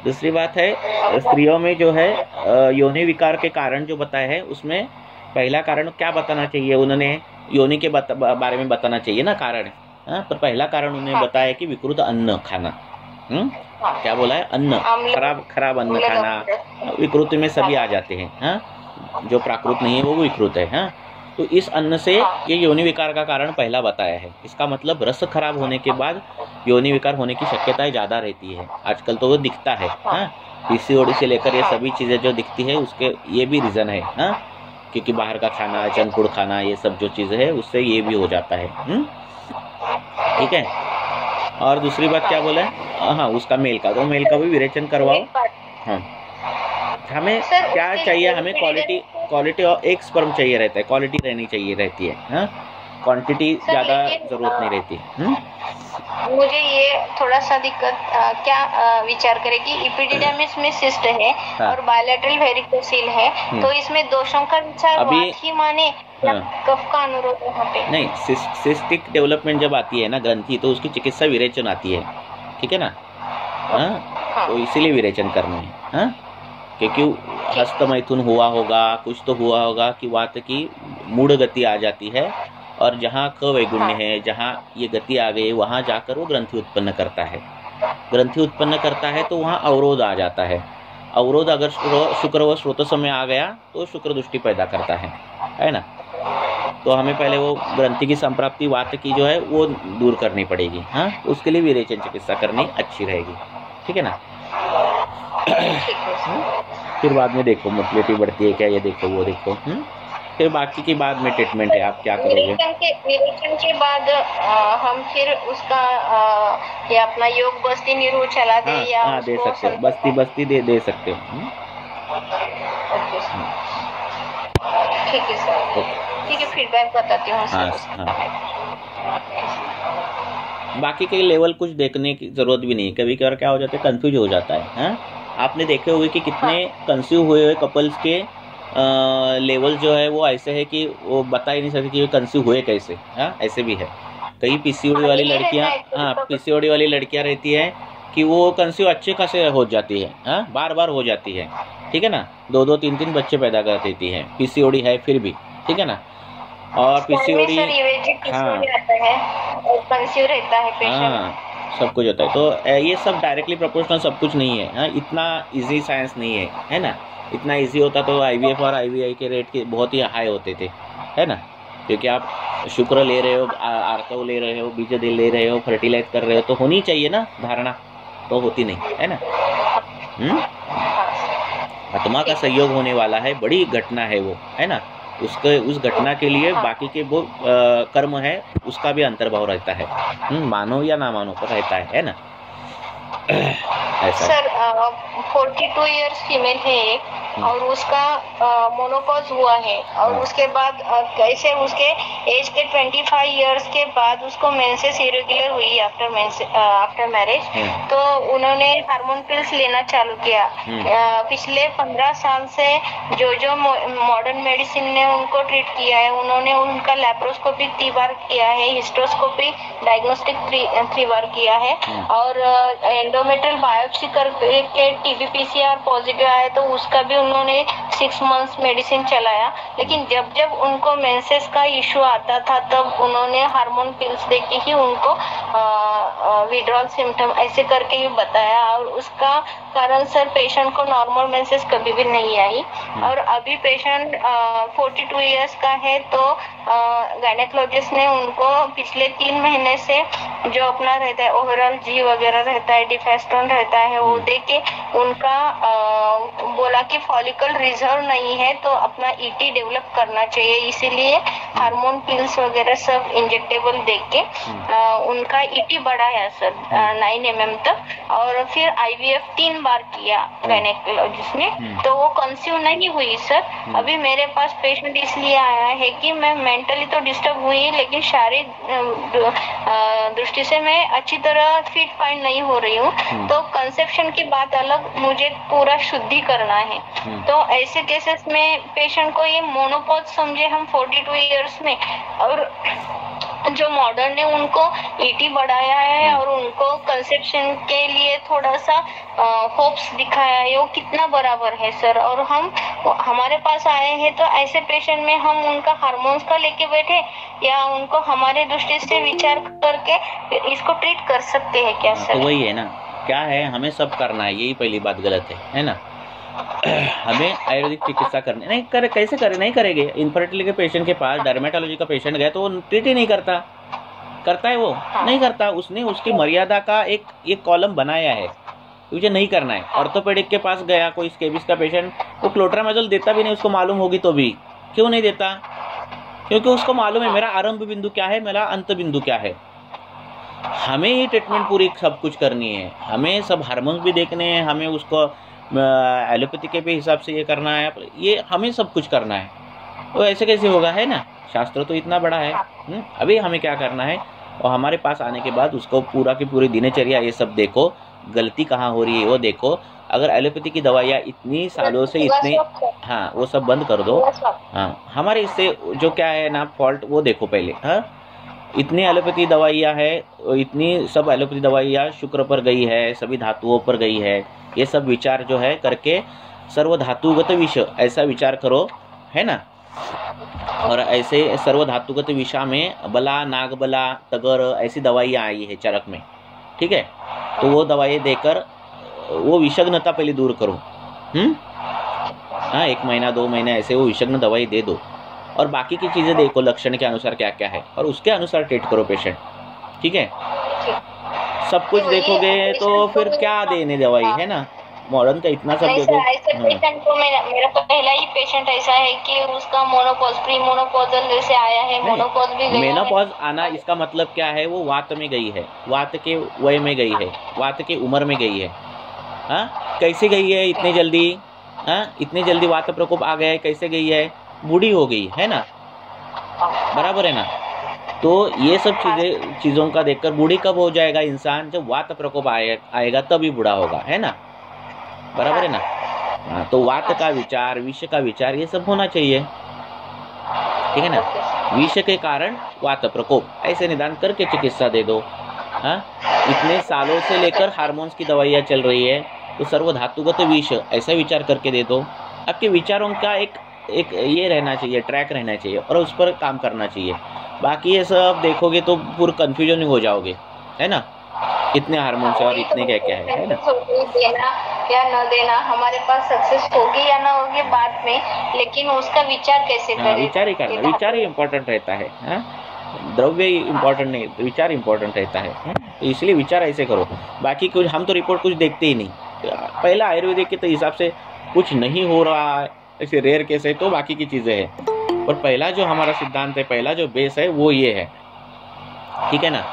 दूसरी बात है, स्त्रियों में जो है योनि विकार के कारण जो बताया है, उसमें पहला कारण क्या बताना चाहिए, उन्होंने योनि के बारे में बताना चाहिए ना कारण। पर पहला कारण उन्हें बताया कि विकृत अन्न खाना। क्या बोला है? अन्न, खराब अन्न खाना। विकृत में सभी आ जाते हैं, जो प्राकृत नहीं है वो विकृत है। तो इस अन्न से ये योनि विकार का कारण पहला बताया है। इसका मतलब रस खराब होने के बाद योनि विकार होने की शक्यताएं ज़्यादा रहती है। आजकल तो वो दिखता है, पीसीओडी से लेकर ये सभी चीज़ें जो दिखती है, उसके ये भी रीज़न है, क्योंकि बाहर का खाना, जंक फूड खाना, ये सब जो चीज़ें है, उससे ये भी हो जाता है। ठीक है। और दूसरी बात क्या बोला है? उसका मेल का, तो मेल का भी विरेचन करवाओ। हमें क्या चाहिए? हमें क्वालिटी और एक स्पर्म चाहिए रहता है, क्वालिटी रहती है। क्वांटिटी ज़्यादा जरूरत नहीं रहती। मुझे ये थोड़ा सा दिक्कत क्या विचार करें कि इपिडिडमिस में सिस्ट है और बायलैटरल वेरिकोसिल है, तो इसमें दोषों का विचार अभी माने कफ का अनुरोध वहाँ पे नहीं। सिस्टिक डेवलपमेंट जब आती है ना ग्रंथि, तो उसकी चिकित्सा विरेचन आती है, ठीक है ना। तो इसीलिए विरेचन करना है, क्योंकि हस्तमैथुन हुआ होगा, कुछ तो हुआ होगा कि वात की मूढ़ गति आ जाती है, और जहाँ क वैगुण्य है, जहाँ ये गति आ गई, वहाँ जाकर वो ग्रंथि उत्पन्न करता है। ग्रंथि उत्पन्न करता है तो वहाँ अवरोध आ जाता है। अवरोध अगर शुक्र व स्रोतस में आ गया तो शुक्र दृष्टि पैदा करता है ना। तो हमें पहले वो ग्रंथि की संप्राप्ति वात की जो है वो दूर करनी पड़ेगी। उसके लिए विरेचन चिकित्सा करनी अच्छी रहेगी, ठीक है ना। फिर बाद में देखो मोटिलिटी बढ़ती है क्या, ये देखो वो देखो। फिर बाकी की बाद में ट्रीटमेंट है, आप क्या करोगे? विरेचन के बाद हम फिर उसका ये अपना योग बस्ती निरू चला दे या दे सकते हो, बस्ती दे सकते हो। ठीक है सर, ठीक है, फीडबैक बताती हूँ सर। बाकी के लेवल कुछ देखने की जरूरत भी नहीं। कभी कभार क्या हो जाता है, कंफ्यूज हो जाता है। आपने देखे होंगे कि कितने कंसीव हुए हुए कपल्स के लेवल जो है वो ऐसे है कि वो बता ही नहीं सकते कि ये कंसीव हुए कैसे। ऐसे भी है। कई पीसीओडी वाली लड़कियां, पीसीओडी वाली लड़कियां रहती है कि वो कंसीव अच्छे खासे हो जाती है, बार बार हो जाती है, ठीक है ना। 2-2, 3-3 बच्चे पैदा कर देती है, पीसीओडी है फिर भी, ठीक है ना। और पीसीओडी सब कुछ होता है। तो ये सब डायरेक्टली प्रोपोर्शनल सब कुछ नहीं है। इतना इजी साइंस नहीं है ना। इतना इजी होता तो आईवीएफ और आईवीआई के रेट के बहुत ही हाई होते थे, है ना। क्योंकि आप शुक्र ले रहे हो, आर्तव ले रहे हो, बीजदिल ले रहे हो, फर्टिलाइज कर रहे हो, तो होनी चाहिए ना धारणा, तो होती नहीं, है ना। आत्मा का सहयोग होने वाला है, बड़ी घटना है वो, है ना। उस घटना के लिए बाकी के वो कर्म है, उसका भी अंतर्भाव रहता है, मानो या ना मानो पर रहता है ना। सर 42 इयर्स फीमेल है एक, और उसका मोनोपॉज हुआ है, और उसके बाद कैसे उसके एज के 25 इयर्स के बाद उसको मेंसेस इरेगुलर हुई आफ्टर मैरिज, तो उन्होंने हार्मोन पिल्स लेना चालू किया। पिछले 15 साल से जो मॉडर्न मेडिसिन ने उनको ट्रीट किया है, उन्होंने उनका लैप्रोस्कोपी 3 बार किया है, हिस्टोस्कोपी डायग्नोस्टिक 3 बार किया है, और एंडोमेट्रियल बायोप्सी करके टीबी पीसीआर पॉजिटिव आया तो उसका भी उन्होंने 6 मंथ्स मेडिसिन चलाया। लेकिन जब जब उनको मेंसेस का इशू आता था तब उन्होंने हार्मोन पिल्स देके ही उनको विड्रॉल सिम्टम ऐसे करके ही बताया, और उसका कारण सर पेशेंट को नॉर्मल मेंसेस कभी भी नहीं आई। और अभी पेशेंट 42 इयर्स का है, तो गायनेकोलॉजिस्ट ने उनको पिछले 3 महीने से जो अपना रहता है ओवरऑल जी वगैरह रहता है, डिफेस्टोन रहता है, वो देके उनका बोला कि फॉलिकल रिजर्व नहीं है तो अपना ईटी डेवलप करना चाहिए, इसीलिए हार्मोन पिल्स वगैरह सब इंजेक्टेबल देके उनका ईटी बढ़ाया सर 9 mm तक, और फिर आईवीएफ 3 बार किया गायनेकोलॉजिस्ट ने, तो वो कंसीव नहीं हुई सर। अभी मेरे पास पेशेंट इसलिए आया है कि मैं मेंटली तो डिस्टर्ब हुई, लेकिन शारीरिक दृष्टि से मैं अच्छी तरह फिट फाइन नहीं हो रही हूँ, तो कंसेप्शन की बात अलग, मुझे पूरा शुद्धि करना है। तो ऐसे केसेस में पेशेंट को ये मोनोपॉज समझे हम 42 इयर्स में, और जो मॉडर्न ने उनको ईटी बढ़ाया है और उनको कंसेप्शन के लिए थोड़ा सा होप्स दिखाया है, वो कितना बराबर है सर। और हम हमारे पास आए हैं तो ऐसे पेशेंट में हम उनका हार्मोन्स का लेके बैठे या उनको हमारे दृष्टि से विचार करके इसको ट्रीट कर सकते हैं क्या सर? तो वही है ना, क्या है हमें सब करना है, यही पहली बात गलत है ना। हमें आयुर्वेदिक चिकित्सा करनी नहीं करे, कैसे करे, नहीं करेंगे। इनफर्टिलिटी के पेशेंट के पास डर्मेटोलॉजी का पेशेंट गया तो वो ट्रीट ही नहीं करता है, वो नहीं करता। उसने उसकी मर्यादा का एक कॉलम बनाया है, मुझे नहीं करना है। ऑर्थोपेडिक के पास गया कोई स्केबिस का पेशेंट, वो क्लोट्रामेजोल देता भी नहीं, उसको मालूम होगी तो भी। क्यों नहीं देता? क्योंकि उसको मालूम है मेरा आरंभ बिंदु क्या है, मेरा अंत बिंदु क्या है। हमें ही ट्रीटमेंट पूरी सब कुछ करनी है, हमें सब हार्मोन्स भी देखने हैं, हमें उसको एलोपैथी के भी हिसाब से ये करना है, ये हमें सब कुछ करना है। तो ऐसे कैसे होगा, है ना। शास्त्र तो इतना बड़ा है। अभी हमें क्या करना है, और हमारे पास आने के बाद उसको पूरा की पूरी दिनचर्या ये सब देखो, गलती कहाँ हो रही है वो देखो। अगर एलोपैथी की दवाइयाँ इतनी सालों से इतने, हाँ वो सब बंद कर दो। हाँ, हमारे इससे जो क्या है ना फॉल्ट, वो देखो पहले। हाँ, इतनी एलोपैथी दवाइयाँ है, इतनी सब एलोपैथी दवाइयाँ शुक्र पर गई है, सभी धातुओं पर गई है। ये सब विचार जो है करके सर्वधातुगत विष ऐसा विचार करो, है ना। और ऐसे सर्वधातुगत विषा में बला, नागबला, तगर ऐसी दवाइयाँ आई है चरक में, ठीक है। तो वो दवाई देकर वो विषग्नता पहले दूर करो। हाँ, 1 महीना 2 महीने ऐसे वो विषग्न दवाई दे दो, और बाकी की चीज़ें देखो लक्षण के अनुसार क्या क्या है, और उसके अनुसार ट्रीट करो पेशेंट, ठीक है। सब कुछ देखोगे तो फिर क्या देने दवाई, है ना। मॉडर्न का इतना सब देखो। पेशेंट को मेरा पहला ही पेशेंट ऐसा है कि उसका मोनोपॉज, प्री मोनोपॉजल से आया है, मोनोपॉज भी गया है। मेनोपॉज आना इसका मतलब क्या है, वो वात में गई है, वात के वय में गई है, वात के उम्र में गई है। हाँ, कैसे गई है इतनी जल्दी? हाँ, इतनी जल्दी वात प्रकोप आ गया है, कैसे गई है? बूढ़ी हो गई है ना, बराबर है ना। तो ये सब चीज़ों का देखकर बूढ़ी कब हो जाएगा इंसान, जब वात प्रकोप आएगा तभी बूढ़ा होगा, है ना, बराबर है ना। हाँ, तो वात का विचार, विष का विचार, ये सब होना चाहिए, ठीक है ना। विष के कारण वात प्रकोप, ऐसे निदान करके चिकित्सा दे दो। हाँ, इतने सालों से लेकर हार्मोन्स की दवाइयाँ चल रही है, तो सर्वधातुगत विष ऐसा विचार करके दे दो। आपके विचारों का एक ये रहना चाहिए, ट्रैक रहना चाहिए, और उस पर काम करना चाहिए। बाकी ये सब देखोगे तो पूरा कन्फ्यूजन हो जाओगे, है ना। इतने हार्मोन्स और इतने क्या क्या है ना। देना या न देना हमारे पास सक्सेस होगी या ना होगी बाद में, लेकिन उसका विचार कैसे करें, विचार ही करना, विचार ही इम्पोर्टेंट रहता है। हाँ, द्रव्य इम्पोर्टेंट नहीं, विचार इम्पोर्टेंट रहता है। तो इसलिए विचार ऐसे करो। बाकी कुछ हम तो रिपोर्ट कुछ देखते ही नहीं। पहला आयुर्वेदिक के तो हिसाब से कुछ नहीं हो रहा है, ऐसे रेयर केस है तो बाकी की चीज़ें हैं, और पहला जो हमारा सिद्धांत है, पहला जो बेस है वो ये है, ठीक है ना।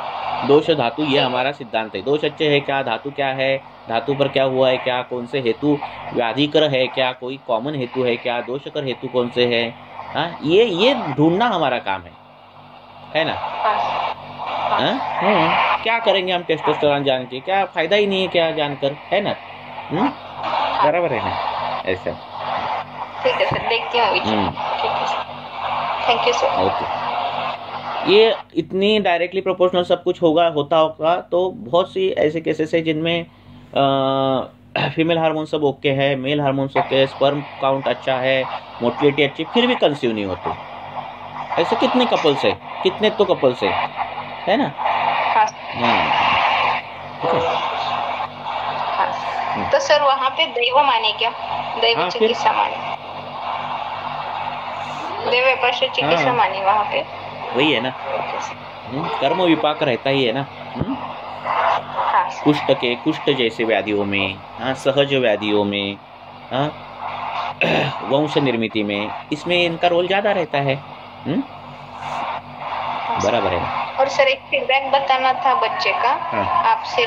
दोष धातु ये हमारा सिद्धांत है। दोष अच्छे है क्या, धातु क्या है, धातु पर क्या हुआ है क्या, कौन से हेतु व्याधिकर है क्या, कोई कॉमन हेतु है क्या, दोषकर हेतु कौन से है, हाँ ये ढूंढना हमारा काम है ना। क्या करेंगे हम टेस्टोस्टेरोन जान के, क्या फायदा ही नहीं है क्या जानकर, है ना। बराबर है ना, ऐसा। ठीक है सर, देखती हूँ। Thank you sir. ओके, ये इतनी डायरेक्टली प्रोपोर्शनल सब कुछ होता होगा तो बहुत सी ऐसे केसेस है जिनमें फीमेल हार्मोन सब ओके है, मेल हार्मोन्स ओके है, स्पर्म काउंट अच्छा है, मोटिलिटी अच्छी, फिर भी कंसीव नहीं होते। ऐसे कितने कपल्स है, कितने तो कपल्स है ना। तो सर वहाँ पे दैव माने क्या, दैव चिकित्सा माने, दैव पशु चिकित्सा माने वहाँ पे, वही है ना। कर्म विपाक रहता ही है ना। कुष्ठ जैसे व्याधियों में, हाँ, सहज व्याधियों में, हाँ, वंश निर्मिति में, इसमें इनका रोल ज्यादा रहता है। बराबर है। और सर एक फीडबैक बताना था बच्चे का, आपसे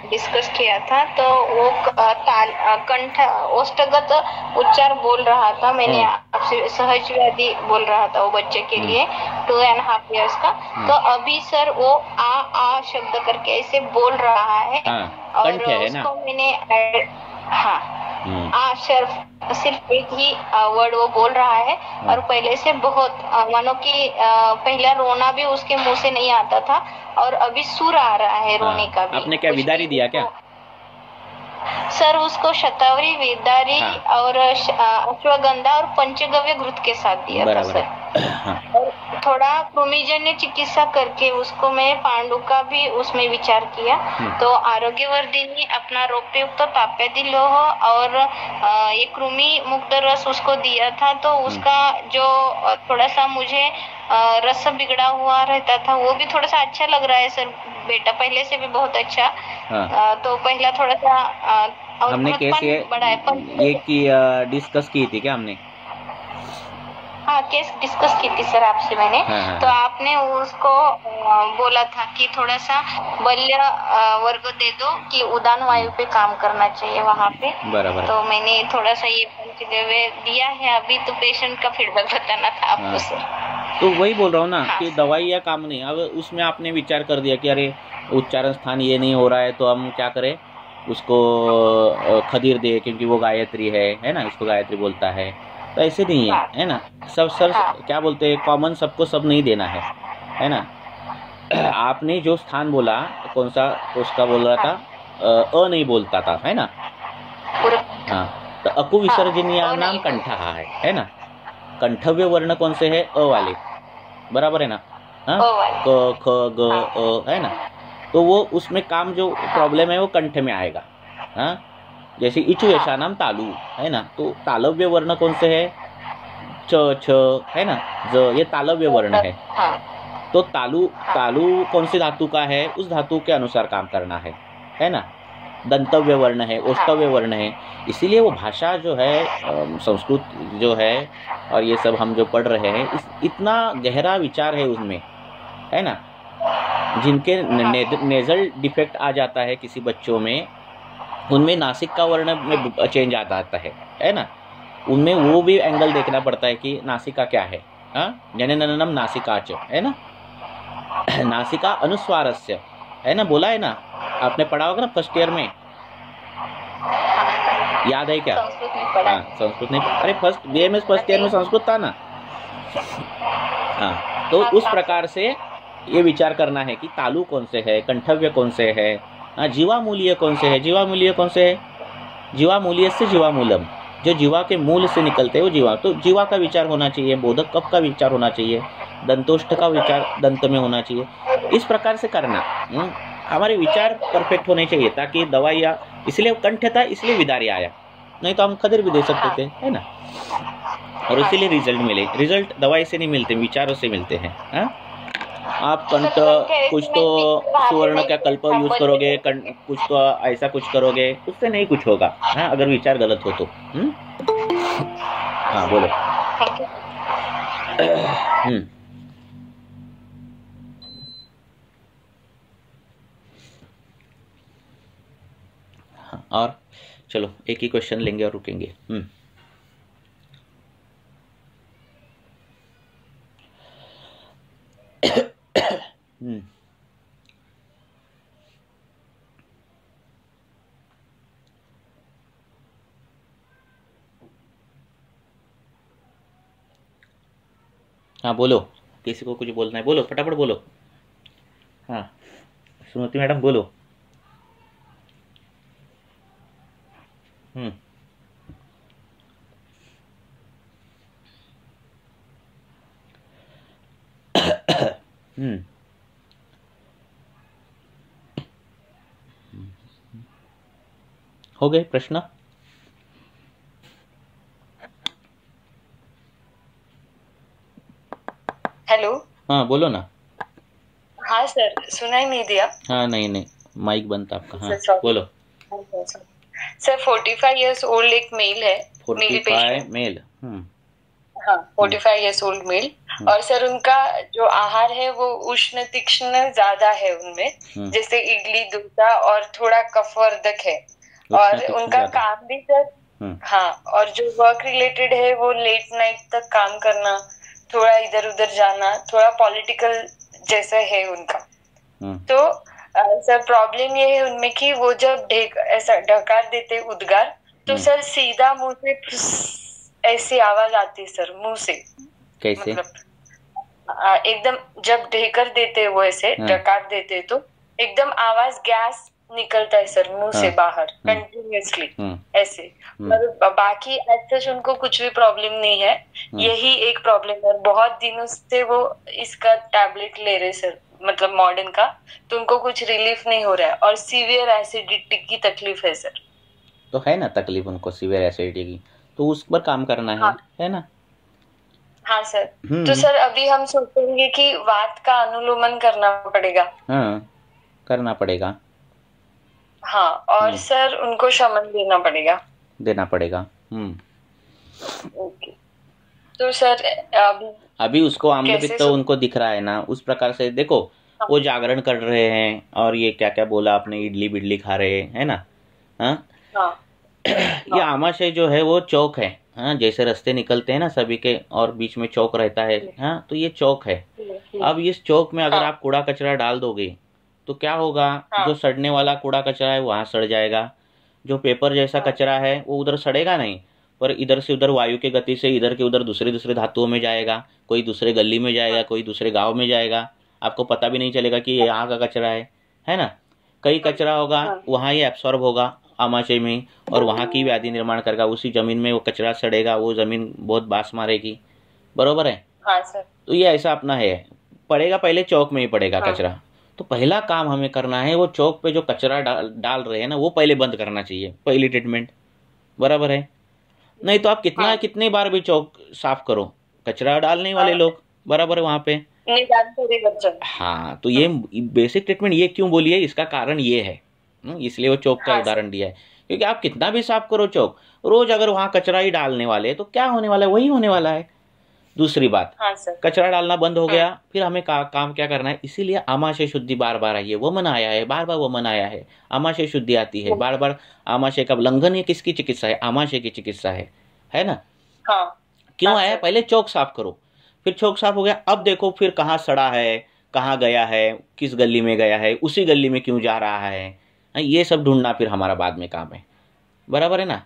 डिस्कस किया था, तो वो कंठ ओष्ठगत उच्चार बोल रहा था, मैंने आपसे सहज व्याधि बोल रहा था वो बच्चे के लिए 2.5 years का। तो अभी सर वो आ शब्द करके ऐसे बोल रहा है, और उसको मैंने सिर्फ एक ही वर्ड वो बोल रहा है, और पहले से बहुत मानो कि पहला रोना भी उसके मुंह से नहीं आता था, और अभी सुर आ रहा है रोने का भी। आपने क्या विदारी दिया क्या सर? उसको शतावरी, विदारी और अश्वगंधा और पंचगव्य घृत के साथ दिया था सर। और थोड़ा कृमिजन्य चिकित्सा करके उसको मैं पांडु का भी उसमें विचार किया। तो आरोग्यवर्धिनी, अपना रोगयुक्त ताप्यादी लोह और ये कृमि मुक्त रस उसको दिया था। तो उसका जो थोड़ा सा मुझे रस बिगड़ा हुआ रहता था वो भी थोड़ा सा अच्छा लग रहा है सर। बेटा पहले से भी बहुत अच्छा। तो पहला थोड़ा सा हमने केस ये डिस्कस की थी क्या हमने? हाँ, केस डिस्कस की थी सर आपसे मैंने। तो आपने उसको बोला था कि थोड़ा सा बल्य वर्ग दे दो कि उदान वायु पे काम करना चाहिए वहाँ पे। बराबर। तो मैंने थोड़ा सा ये पंचगव्य दिया है अभी। तो पेशेंट का फीडबैक बताना था आपको सर। तो वही बोल रहा हूँ ना कि दवाई या काम नहीं। अब उसमें आपने विचार कर दिया कि अरे उच्चारण स्थान ये नहीं हो रहा है तो हम क्या करें, उसको खदीर दे, क्योंकि वो गायत्री है ना, इसको गायत्री बोलता है। तो ऐसे नहीं है ना। सब सर क्या बोलते हैं, कॉमन सबको सब नहीं देना है ना। आपने जो स्थान बोला, कौन सा उसका बोल रहा था, नहीं बोलता था, है ना। हाँ, तो अकु विसर्जनीय नाम कंठा है ना। कंठव्य वर्ण कौन से है? अ वाले, बराबर है ना। क ख ग अ, है ना। तो वो उसमें काम जो प्रॉब्लम है वो कंठ में आएगा। हाँ, जैसे इचु ऐसा नाम तालु है ना। तो तालव्य वर्ण कौन से है? च छ है ना, ज, ये तालव्य वर्ण है। तो तालु कौन सी धातु का है, उस धातु के अनुसार काम करना है ना। दंतव्य वर्ण है, ओष्ठव्य वर्ण है। इसीलिए वो भाषा जो है, संस्कृत जो है और ये सब हम जो पढ़ रहे हैं, इतना गहरा विचार है उसमें, है ना। जिनके नेजल डिफेक्ट आ जाता है किसी बच्चों में, उनमें नासिक का वर्ण में चेंज आ जाता है ना। उनमें वो भी एंगल देखना पड़ता है कि नासिका क्या है। जनननम नासिकाच है ना, नासिका अनुस्वारस्य है ना, बोला है ना, आपने पढ़ा होगा ना फर्स्ट ईयर में, याद है क्या? संस्कृत नहीं, अरे फर्स्ट BMS फर्स्ट ईयर में संस्कृत था ना। हाँ, तो उस प्रकार से ये विचार करना है कि तालु कौन से है, कंठव्य कौन से है, जीवामूल्य कौन से है। जीवामूल्य कौन से है? जीवामूल्य से जीवामूलम, जो जीवा के मूल से निकलते हैं वो जीवा। तो जीवा का विचार होना चाहिए, बोधक कफ का विचार होना चाहिए, दंतोष्ठ का विचार दंत में होना चाहिए। इस प्रकार से करना, हमारे विचार परफेक्ट होने चाहिए, ताकि दवाइयाँ, इसलिए कंठ था इसलिए विदारी आया, नहीं तो हम खदर भी दे सकते थे, है ना। और इसीलिए रिजल्ट मिले। रिजल्ट दवाई से नहीं मिलते, विचारों से मिलते हैं। आप कंठ कुछ तो सुवर्ण का कल्प यूज करोगे, कुछ तो ऐसा कुछ करोगे, उससे नहीं कुछ होगा। अगर विचार गलत हो तो। हाँ बोलो। और चलो एक ही क्वेश्चन लेंगे और रुकेंगे। हाँ बोलो, किसी को कुछ बोलना है बोलो, फटाफट बोलो। हाँ सुमति मैडम बोलो। हो गए प्रश्न? हेलो। हाँ बोलो ना। हाँ सर, सुनाई नहीं दिया। हाँ नहीं माइक बंद था आपका। हाँ बोलो। सर 45 इयर्स ओल्ड एक मेल है। 45 मेल। हाँ 45 इयर्स ओल्ड मेल। और सर उनका जो आहार है वो उष्ण तीक्ष्ण ज्यादा है उनमें, जैसे इडली डोसा और थोड़ा कफवर्धक है। और उनका काम भी सर हाँ, और जो वर्क रिलेटेड है वो लेट नाइट तक काम करना, थोड़ा इधर उधर जाना, थोड़ा पॉलिटिकल जैसा है उनका। तो सर प्रॉब्लम ये है उनमें कि वो जब ऐसा ढकार देते उद्गार, तो सर सीधा मुंह से ऐसी आवाज आती है सर मुंह से। कैसे? मतलब एकदम जब ढेकर देते वो ऐसे डकार देते तो एकदम आवाज गैस निकलता है सर मुंह से बाहर कंटिन्यूअसली ऐसे। पर बाकी ऐसे उनको कुछ भी प्रॉब्लम नहीं है, यही एक प्रॉब्लम है। बहुत दिनों से वो इसका टैबलेट ले रहे सर, मतलब मॉडर्न का, तो उनको कुछ रिलीफ नहीं हो रहा है और सीवियर एसिडिटी की तकलीफ है सर। तो है ना तकलीफ उनको सीवियर एसिडिटी की, तो उस पर काम करना है ना? हाँ सर। तो सर अभी हम सोचेंगे कि वात का अनुलोमन करना पड़ेगा। हाँ करना पड़ेगा। हाँ और सर उनको शमन देना पड़ेगा। ओके। तो सर अभी उसको आम्ल पित्त उनको दिख रहा है ना, उस प्रकार से देखो। हाँ। वो जागरण कर रहे हैं और ये क्या क्या बोला आपने, इडली बिडली खा रहे हैं ना। हाँ। ये आमाशय जो है वो चौक है। हाँ जैसे रास्ते निकलते हैं ना सभी के और बीच में चौक रहता है। हाँ तो ये चौक है। अब इस चौक में अगर आप कूड़ा कचरा डाल दोगे तो क्या होगा? जो सड़ने वाला कूड़ा कचरा है वहां सड़ जाएगा, जो पेपर जैसा कचरा है वो उधर सड़ेगा नहीं, पर इधर से उधर वायु के गति से इधर के उधर दूसरे दूसरे धातुओं में जाएगा, कोई दूसरे गली में जाएगा, कोई दूसरे गांव में जाएगा, आपको पता भी नहीं चलेगा कि ये यहाँ का कचरा है ना। कई कचरा होगा वहाँ ये एब्सॉर्ब होगा आमाशय में और वहाँ की व्याधि निर्माण करेगा। उसी जमीन में वो कचरा सड़ेगा, वो जमीन बहुत बास मारेगी। बरोबर है? हाँ सर। तो ये ऐसा अपना है, पड़ेगा पहले चौक में ही पड़ेगा कचरा। तो पहला काम हमें करना है वो चौक पे जो कचरा डाल रहे हैं ना वो पहले बंद करना चाहिए, पहली ट्रीटमेंट। बराबर है? नहीं तो आप कितने बार भी चौक साफ करो, कचरा डालने वाले लोग बराबर है वहाँ पे। हाँ तो ये बेसिक ट्रीटमेंट ये क्यों बोली है, इसका कारण ये है, इसलिए वो चौक का उदाहरण दिया है। क्योंकि आप कितना भी साफ करो चौक, रोज अगर वहाँ कचरा ही डालने वाले तो क्या होने वाला है, वही होने वाला है। दूसरी बात, कचरा डालना बंद हो गया, फिर हमें काम क्या करना है, इसीलिए आमाशय शुद्धि बार बार आई है, वमन आया है, बार बार वमन आया है, आमाशय शुद्धि आती है बार बार। आमाशय का उल्लंघन ये किसकी चिकित्सा है? आमाशय की चिकित्सा है ना। क्यों आया? पहले चौक साफ करो, फिर चौक साफ हो गया, अब देखो फिर कहाँ सड़ा है, कहाँ गया है, किस गली में गया है, उसी गली में क्यों जा रहा है, ये सब ढूंढना फिर हमारा बाद में काम है। बराबर है ना।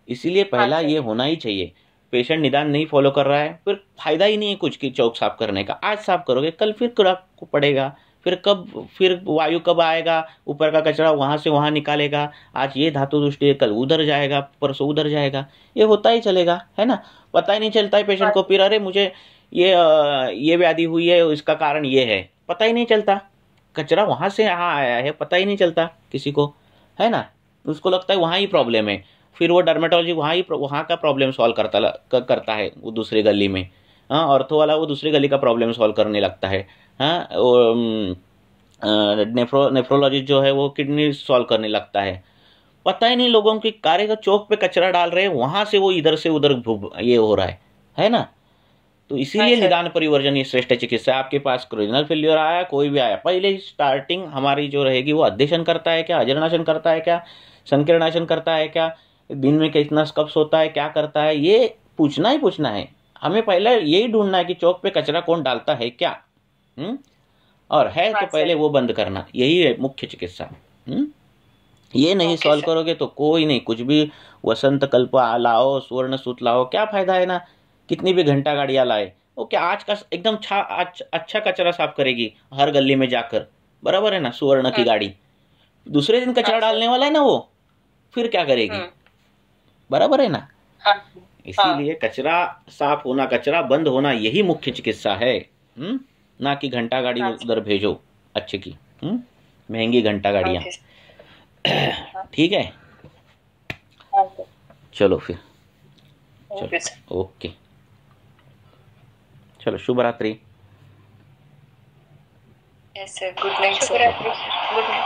इसीलिए पहला ये होना ही चाहिए। पेशेंट निदान नहीं फॉलो कर रहा है फिर फायदा ही नहीं है कुछ की चौक साफ करने का। आज साफ करोगे कल फिर कूड़ा पड़ेगा, फिर वायु कब आएगा, ऊपर का कचरा वहां से वहां निकालेगा, आज ये धातु दुष्टि है कल उधर जाएगा, परसों उधर जाएगा, ये होता ही चलेगा, है ना। पता ही नहीं चलता है पेशेंट को, फिर अरे मुझे ये व्याधि हुई है, इसका कारण ये है, पता ही नहीं चलता। कचरा वहां से यहाँ आया है, पता ही नहीं चलता किसी को, है ना। उसको लगता है वहाँ ही प्रॉब्लम है, फिर वो डर्मेटोलॉजी वहाँ का प्रॉब्लम सॉल्व करता है वो दूसरी गली में। हाँ ऑर्थो वाला वो दूसरी गली का प्रॉब्लम सॉल्व करने लगता है। हाँ नेफ्रोलॉजी जो है वो किडनी सॉल्व करने लगता है। पता ही नहीं लोगों की कार्य का चौक पे कचरा डाल रहे हैं, वहां से वो इधर से उधर ये हो रहा है ना। तो इसीलिए निदान परिवर्जन ये श्रेष्ठ चिकित्सा। आपके पास क्रोनियल फेल्योर आया, कोई भी आया, पहले स्टार्टिंग हमारी जो रहेगी वो अध्ययन करता है क्या, अजरनाशन करता है क्या, संकीर्णासन करता है क्या, दिन में कितना कब सोता है, क्या करता है, ये पूछना ही पूछना है हमें। पहले यही ढूंढना है कि चौक पे कचरा कौन डालता है क्या, और है तो पहले वो बंद करना, यही है मुख्य चिकित्सा। ये नहीं सॉल्व करोगे तो कोई नहीं, कुछ भी वसंत कल्प लाओ, सुवर्ण सूत लाओ, क्या फायदा है ना, कितनी भी घंटा गाड़ियां लाए, वो क्या आज का एकदम अच्छा कचरा साफ करेगी हर गली में जाकर, बराबर है ना, सुवर्ण की गाड़ी दूसरे दिन कचरा डालने वाला है ना, वो फिर क्या करेगी, बराबर है ना। इसीलिए कचरा साफ होना, कचरा बंद होना, यही मुख्य चिकित्सा है, ना कि घंटा गाड़ी उधर भेजो अच्छे की, महंगी घंटा गाड़ियां। ठीक है, चलो फिर, चलो ओके, चलो शुभ रात्रि। Good night.